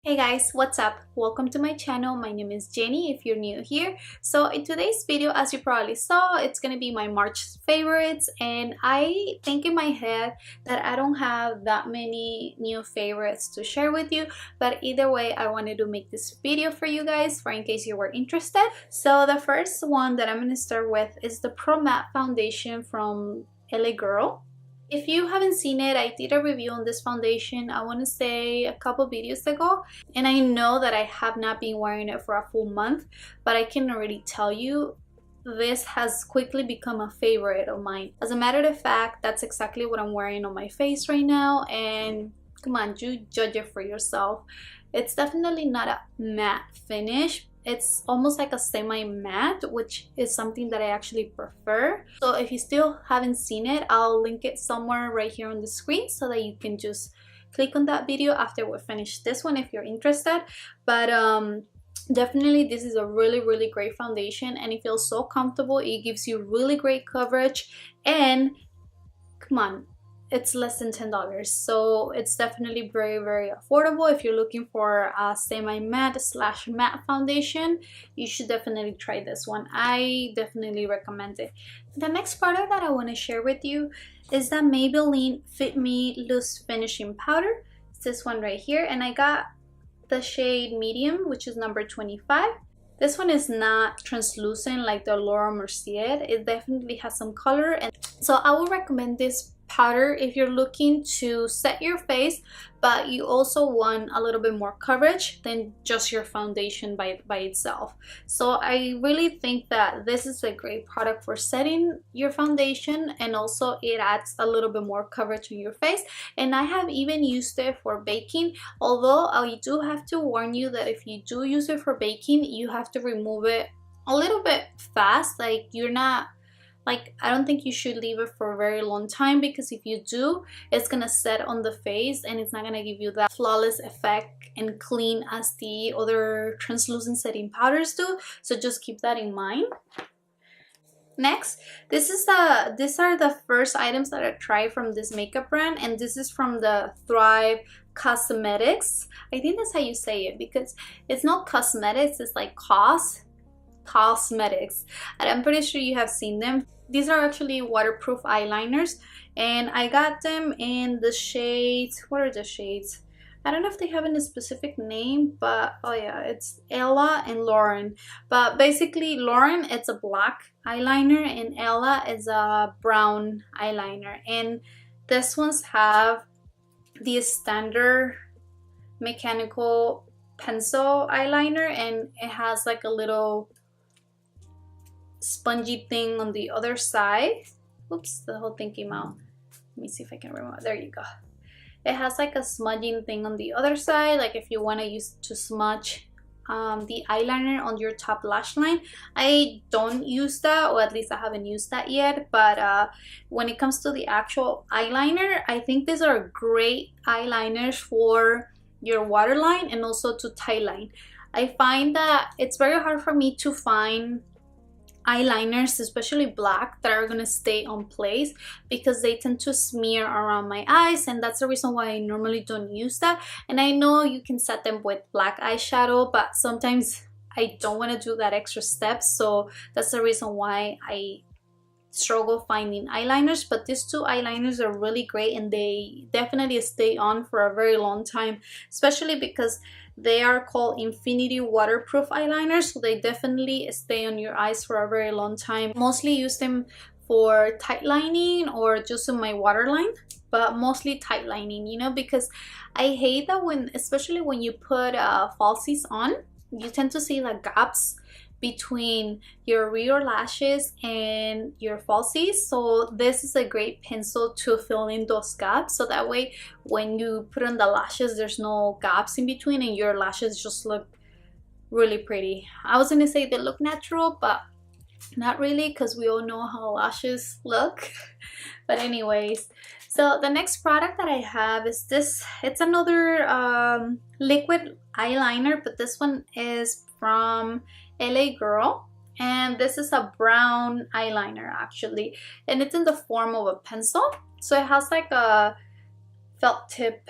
Hey guys, what's up? Welcome to my channel. My name is Jenny if you're new here. So in today's video, as you probably saw, it's gonna be my March favorites, and I think in my head that I don't have that many new favorites to share with you, but either way I wanted to make this video for you guys for in case you were interested. So the first one that I'm gonna start with is the Pro Matte foundation from LA Girl. If you haven't seen it, I did a review on this foundation, I want to say a couple videos ago, and I know that I have not been wearing it for a full month, but I can already tell you this has quickly become a favorite of mine. As a matter of fact, that's exactly what I'm wearing on my face right now, and come on, you judge it for yourself. It's definitely not a matte finish. It's almost like a semi-matte, which is something that I actually prefer. So if you still haven't seen it, I'll link it somewhere right here on the screen so that you can just click on that video after we finish this one if you're interested. But definitely this is a really great foundation, and it feels so comfortable. It gives you really great coverage, and come on, it's less than $10, so it's definitely very affordable. If you're looking for a semi-matte slash matte foundation, you should definitely try this one. I definitely recommend it. The next product that I want to share with you is the Maybelline Fit Me Loose Finishing Powder. It's this one right here, and I got the shade medium, which is number 25. This one is not translucent like the Laura Mercier. It definitely has some color, and so I would recommend this powder if you're looking to set your face but you also want a little bit more coverage than just your foundation by itself. So I really think that this is a great product for setting your foundation, and also it adds a little bit more coverage on your face. And I have even used it for baking, although I do have to warn you that if you do use it for baking, you have to remove it a little bit fast. Like, I don't think you should leave it for a very long time, because if you do, it's gonna set on the face and it's not gonna give you that flawless effect and clean as the other translucent setting powders do. So just keep that in mind. Next, these are the first items that I tried from this makeup brand, and this is from the Thrive Causemetics. I think that's how you say it, because it's not cosmetics, it's like Causemetics, and I'm pretty sure you have seen them. These are actually waterproof eyeliners, and I got them in the shades, what are the shades? I don't know if they have a specific name, but oh yeah, it's Ella and Lauren. But basically Lauren, it's a black eyeliner, and Ella is a brown eyeliner, and this ones have the standard mechanical pencil eyeliner, and it has like a little spongy thing on the other side. Oops, the whole thing came out. Let me see if I can remember. There you go. It has like a smudging thing on the other side, like if you want to use to smudge the eyeliner on your top lash line. I don't use that, or at least I haven't used that yet, but when it comes to the actual eyeliner, I think these are great eyeliners for your waterline and also to tightline. I find that it's very hard for me to find eyeliners, especially black, that are gonna stay on place, because they tend to smear around my eyes, and that's the reason why I normally don't use that. And I know you can set them with black eyeshadow, but sometimes I don't want to do that extra step, so that's the reason why I struggle finding eyeliners. But these two eyeliners are really great, and they definitely stay on for a very long time, especially because they are called infinity waterproof eyeliners, so they definitely stay on your eyes for a very long time. Mostly use them for tight lining or just in my waterline, but mostly tight lining, you know, because I hate that especially when you put falsies on, you tend to see the gaps between your rear lashes and your falsies. So this is a great pencil to fill in those gaps, so that way when you put on the lashes, there's no gaps in between and your lashes just look really pretty. I was gonna say they look natural, but not really, because we all know how lashes look. But anyways, so the next product that I have is this. It's another liquid eyeliner, but this one is from LA Girl, and this is a brown eyeliner actually, and it's in the form of a pencil. So it has like a felt tip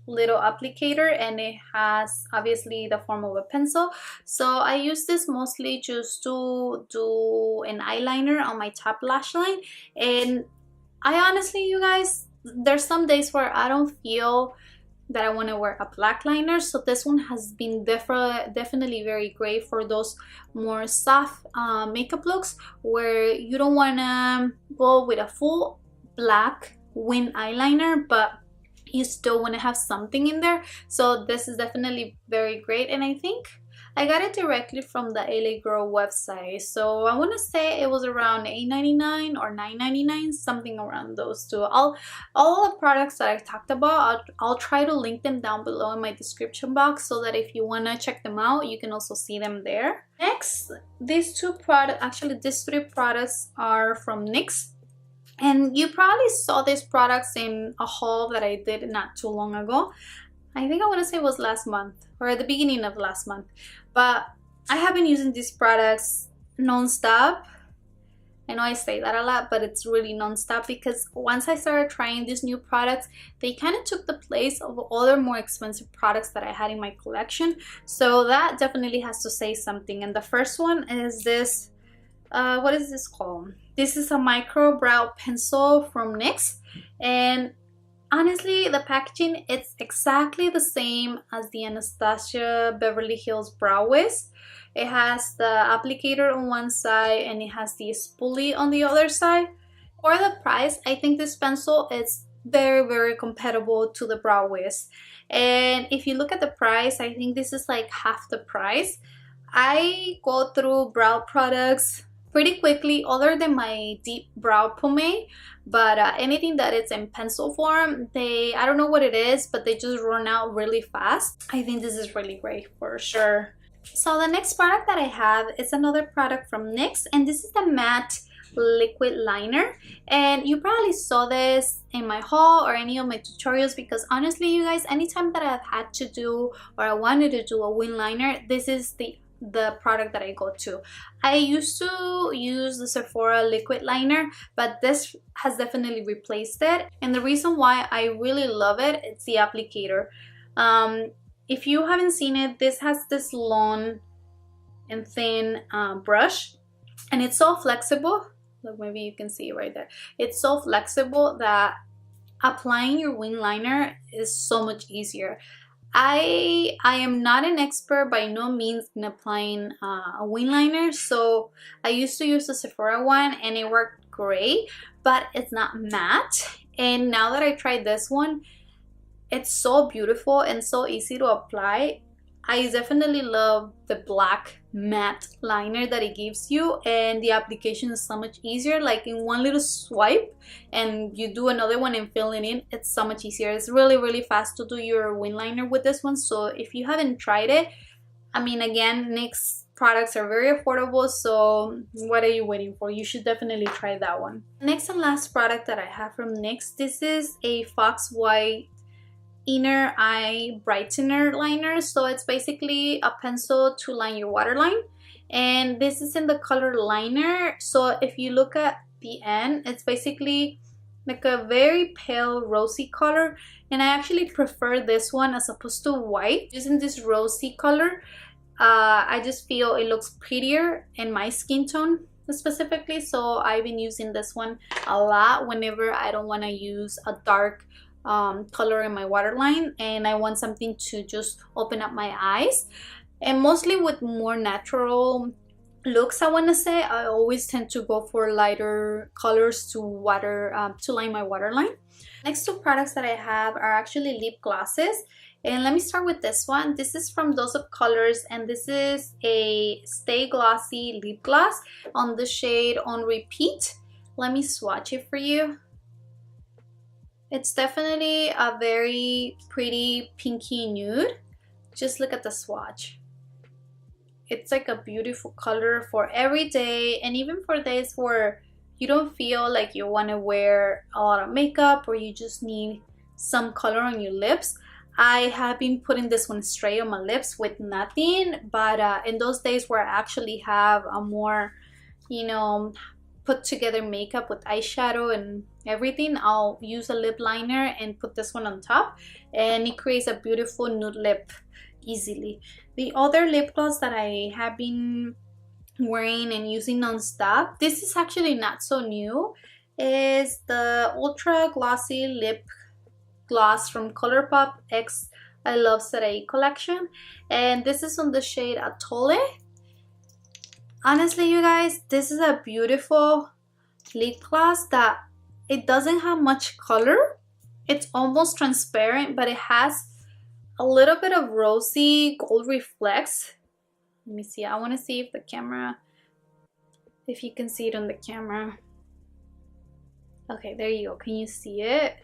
little applicator, and it has obviously the form of a pencil. So I use this mostly just to do an eyeliner on my top lash line. And I honestly, you guys, there's some days where I don't feel that I want to wear a black liner, so this one has been definitely very great for those more soft makeup looks where you don't want to go with a full black wing eyeliner, but you still want to have something in there. So this is definitely very great, and I think I got it directly from the LA Girl website. So I want to say it was around $8.99 or $9.99, something around those two. All the products that I talked about, I'll try to link them down below in my description box so that if you want to check them out, you can also see them there. Next, these three products are from NYX. And you probably saw these products in a haul that I did not too long ago. I think I want to say it was last month or at the beginning of last month. But I have been using these products non-stop. I know I say that a lot, but it's really non-stop because once I started trying these new products, they kind of took the place of other more expensive products that I had in my collection. So that definitely has to say something. And the first one is this, what is this called? This is a micro brow pencil from NYX. And honestly, the packaging, it's exactly the same as the Anastasia Beverly Hills Brow Wiz. It has the applicator on one side and it has the spoolie on the other side. For the price, I think this pencil is very compatible to the Brow Wiz. And if you look at the price, I think this is like half the price. I go through brow products pretty quickly, other than my deep brow pomade, but anything that is in pencil form, I don't know what it is, but they just run out really fast. I think this is really great for sure. So the next product that I have is another product from NYX, and this is the matte liquid liner. And you probably saw this in my haul or any of my tutorials because honestly, you guys, anytime that I've had to do or I wanted to do a wing liner, this is the product that I go to. I used to use the Sephora liquid liner, but this has definitely replaced it. And the reason why I really love it, it's the applicator. If you haven't seen it, this has this long and thin brush, and it's so flexible. Look, maybe you can see it right there. It's so flexible that applying your wing liner is so much easier. I am not an expert by no means in applying a wing liner, so I used to use the Sephora one and it worked great, but it's not matte. And now that I tried this one, it's so beautiful and so easy to apply. I definitely love the black matte liner that it gives you, and the application is so much easier. Like in one little swipe and you do another one and fill it in, it's so much easier. It's really fast to do your wing liner with this one. So if you haven't tried it, I mean, again, NYX products are very affordable, so what are you waiting for? You should definitely try that one. Next and last product that I have from NYX, this is a Fox White inner eye brightener liner. So it's basically a pencil to line your waterline, and this is in the color Liner. So if you look at the end, it's basically like a very pale rosy color, and I actually prefer this one as opposed to white. Using this rosy color, I just feel it looks prettier in my skin tone specifically, so I've been using this one a lot whenever I don't want to use a dark color in my waterline and I want something to just open up my eyes. And mostly with more natural looks, I want to say, I always tend to go for lighter colors to line my waterline. Next two products that I have are actually lip glosses, and let me start with this one. This is from Dose of Colors, and this is a Stay Glossy lip gloss on the shade On Repeat. Let me swatch it for you. It's definitely a very pretty pinky nude. Just look at the swatch. It's like a beautiful color for every day, and even for days where you don't feel like you want to wear a lot of makeup or you just need some color on your lips. I have been putting this one straight on my lips with nothing, but in those days where I actually have a more, you know, put together makeup with eyeshadow and everything, I'll use a lip liner and put this one on top, and it creates a beautiful nude lip easily. The other lip gloss that I have been wearing and using non-stop, this is actually not so new, is the Ultra Glossy Lip Gloss from Colourpop X Iluvsarahii collection, and this is on the shade Atole. Honestly, you guys, this is a beautiful lip gloss that it doesn't have much color. It's almost transparent, but it has a little bit of rosy gold reflex. Let me see. I want to see if the camera, if you can see it on the camera. Okay, there you go. Can you see it?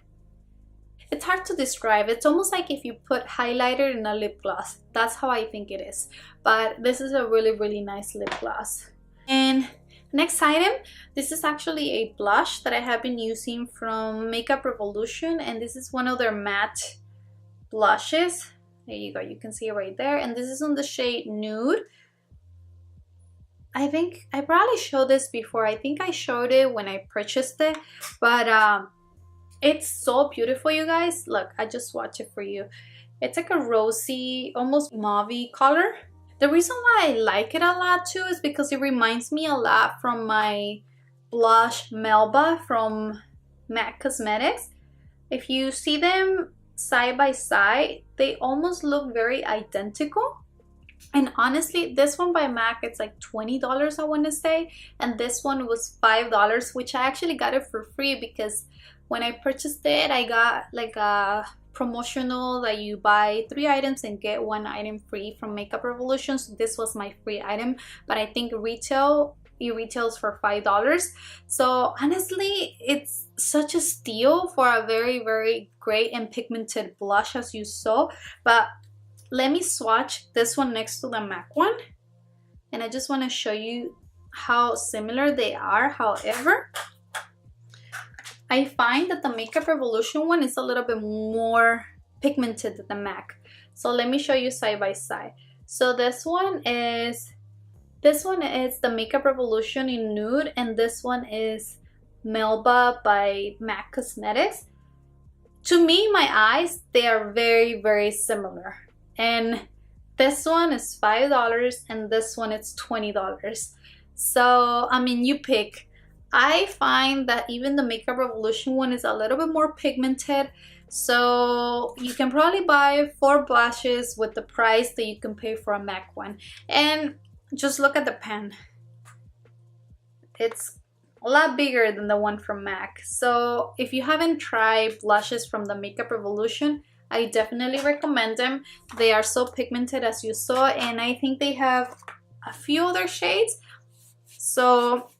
It's hard to describe. It's almost like if you put highlighter in a lip gloss. That's how I think it is. But this is a really nice lip gloss. And next item, this is actually a blush that I have been using from Makeup Revolution, and this is one of their matte blushes. There you go, you can see it right there, and this is on the shade Nude. I think I probably showed this before. I think I showed it when I purchased it, but it's so beautiful, you guys. Look, I just swatched it for you. It's like a rosy, almost mauve color. The reason why I like it a lot too is because it reminds me a lot from my blush Melba from MAC Cosmetics. If you see them side by side, they almost look very identical. And honestly, this one by MAC, it's like $20, I want to say, and this one was $5, which I actually got it for free because when I purchased it, I got like a promotional that you buy 3 items and get 1 item free from Makeup Revolution. So this was my free item, but I think it retails for $5. So honestly, it's such a steal for a very great and pigmented blush, as you saw. But let me swatch this one next to the MAC one, and I just want to show you how similar they are. However, I find that the Makeup Revolution one is a little bit more pigmented than the MAC. So let me show you side by side. So this one is the Makeup Revolution in Nude, and this one is Melba by MAC Cosmetics. To me, my eyes, they are very similar. And this one is $5 and this one is $20. So, I mean, you pick. I find that even the Makeup Revolution one is a little bit more pigmented, so you can probably buy 4 blushes with the price that you can pay for a MAC one. And just look at the pen. It's a lot bigger than the one from MAC. So if you haven't tried blushes from the Makeup Revolution, I definitely recommend them. They are so pigmented, as you saw, and I think they have a few other shades. So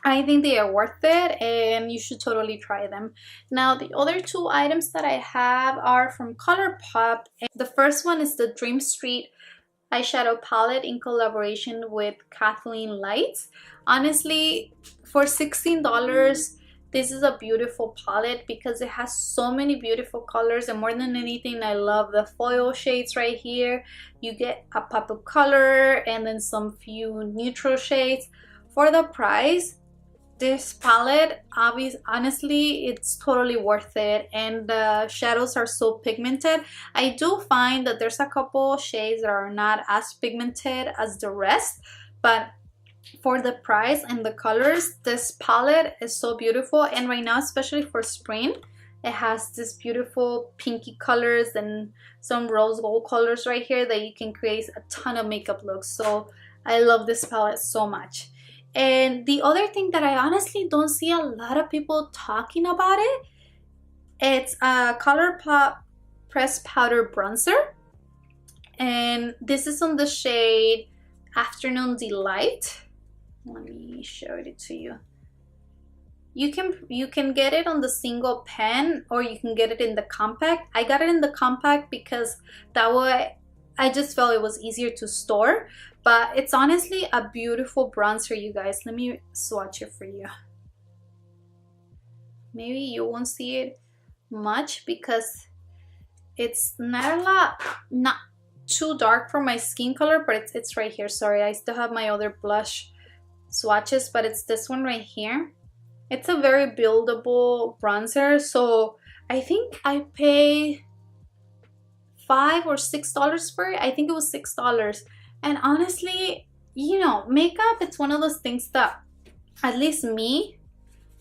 I think they are worth it and you should totally try them. Now, the other 2 items that I have are from Colourpop. The first one is the Dream Street eyeshadow palette in collaboration with Kathleen Lights. Honestly, for $16, this is a beautiful palette because it has so many beautiful colors, and more than anything, I love the foil shades right here. You get a pop of color and then some few neutral shades. For the price, this palette, honestly, it's totally worth it, and the shadows are so pigmented. I do find that there's a couple shades that are not as pigmented as the rest, but for the price and the colors, this palette is so beautiful. And right now, especially for spring, it has this beautiful pinky colors and some rose gold colors right here that you can create a ton of makeup looks. So I love this palette so much. And the other thing that I honestly don't see a lot of people talking about it, it's a Colourpop Pressed Powder Bronzer. And this is on the shade Afternoon Delight. Let me show it to you. You can get it on the single pen, or you can get it in the compact. I got it in the compact because that way I just felt it was easier to store. But it's honestly a beautiful bronzer, you guys. Let me swatch it for you. Maybe you won't see it much because it's not too dark for my skin color, but it's right here. Sorry, I still have my other blush swatches, but it's this one right here. It's a very buildable bronzer, so I think I pay $5 or $6 for it. I think it was $6. And honestly, you know, makeup, it's one of those things that, at least me,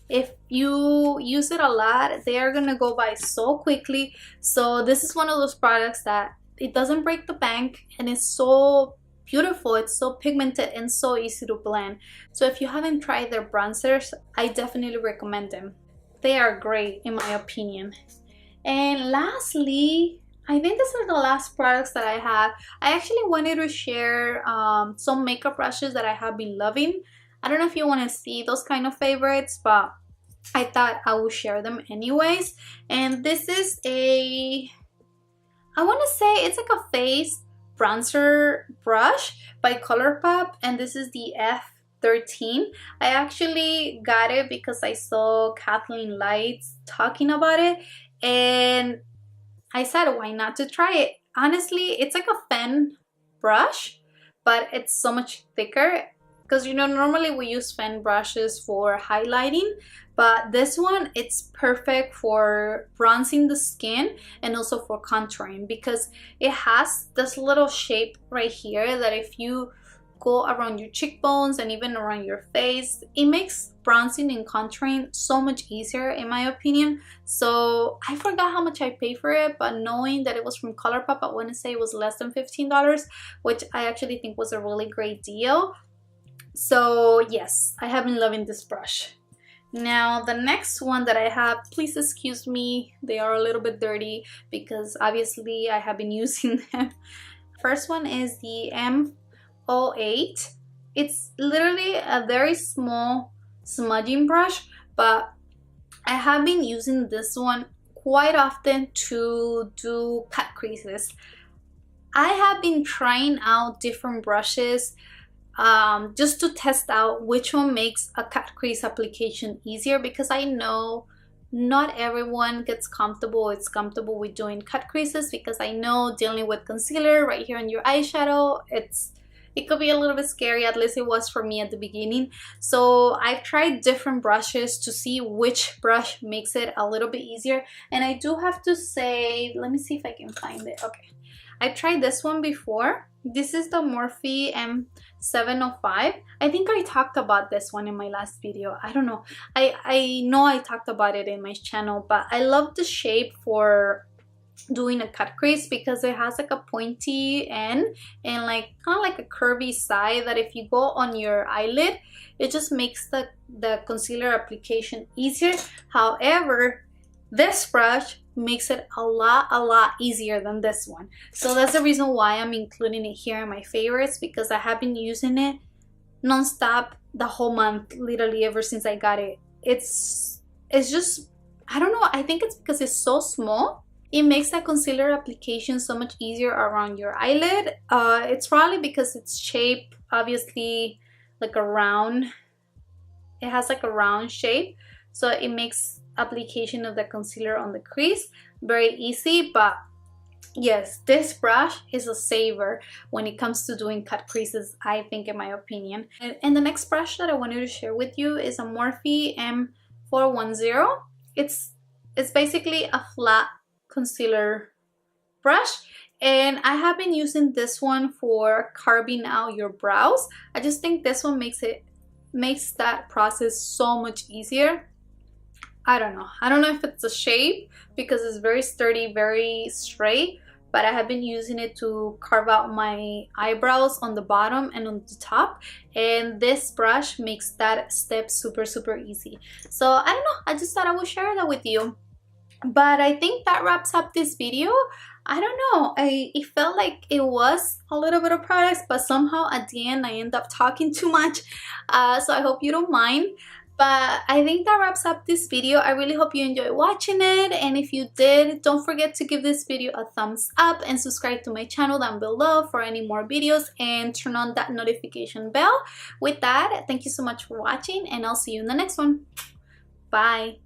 if you use it a lot, they are gonna go by so quickly. So this is one of those products that it doesn't break the bank, and it's so beautiful, it's so pigmented and so easy to blend. So if you haven't tried their bronzers, I definitely recommend them. They are great in my opinion. And lastly, I think these are the last products that I have. I actually wanted to share some makeup brushes that I have been loving. I don't know if you want to see those kind of favorites, but I thought I would share them anyways. And this is a, I want to say it's like a face bronzer brush by Colourpop, and this is the F13. I actually got it because I saw Kathleen Lights talking about it, and I said why not to try it. Honestly, it's like a fan brush, but it's so much thicker, because you know normally we use fan brushes for highlighting, but this one, it's perfect for bronzing the skin and also for contouring, because it has this little shape right here that if you go around your cheekbones and even around your face, it makes bronzing and contouring so much easier in my opinion. So I forgot how much I paid for it, but knowing that it was from Colourpop, I want to say it was less than $15, which I actually think was a really great deal. So yes, I have been loving this brush. Now the next one that I have, please excuse me, they are a little bit dirty because obviously I have been using them. First one is the M08. It's literally a very small smudging brush, but I have been using this one quite often to do cut creases. I have been trying out different brushes just to test out which one makes a cut crease application easier, because I know not everyone gets comfortable. It's comfortable with doing cut creases, because I know dealing with concealer right here on your eyeshadow, it could be a little bit scary, at least it was for me at the beginning. So I've tried different brushes to see which brush makes it a little bit easier. And I do have to say, let me see if I can find it. Okay, I tried this one before. This is the Morphe M705. I think I talked about this one in my last video. I don't know. I know I talked about it in my channel, but I love the shape for doing a cut crease because it has like a pointy end and like kind of like a curvy side that if you go on your eyelid, it just makes the concealer application easier. However, this brush makes it a lot easier than this one. So that's the reason why I'm including it here in my favorites, because I have been using it non-stop the whole month, literally ever since I got it. It's just, I don't know, I think it's because it's so small. It makes that concealer application so much easier around your eyelid. It's probably because it's shaped obviously like a round. It has like a round shape, so it makes application of the concealer on the crease very easy. But yes, this brush is a saver when it comes to doing cut creases, I think, in my opinion. And the next brush that I wanted to share with you is a Morphe M410. It's basically a flat concealer brush, and I have been using this one for carving out your brows. I just think this one makes that process so much easier. I don't know if it's a shape because it's very sturdy, very straight, but I have been using it to carve out my eyebrows on the bottom and on the top, and this brush makes that step super easy. So I don't know, I just thought I would share that with you. But I think that wraps up this video. I don't know, it felt like it was a little bit of products, but somehow at the end I end up talking too much, so I hope you don't mind. But I think that wraps up this video. I really hope you enjoyed watching it, and if you did, don't forget to give this video a thumbs up and subscribe to my channel down below for any more videos, and turn on that notification bell. With that, thank you so much for watching, and I'll see you in the next one. Bye.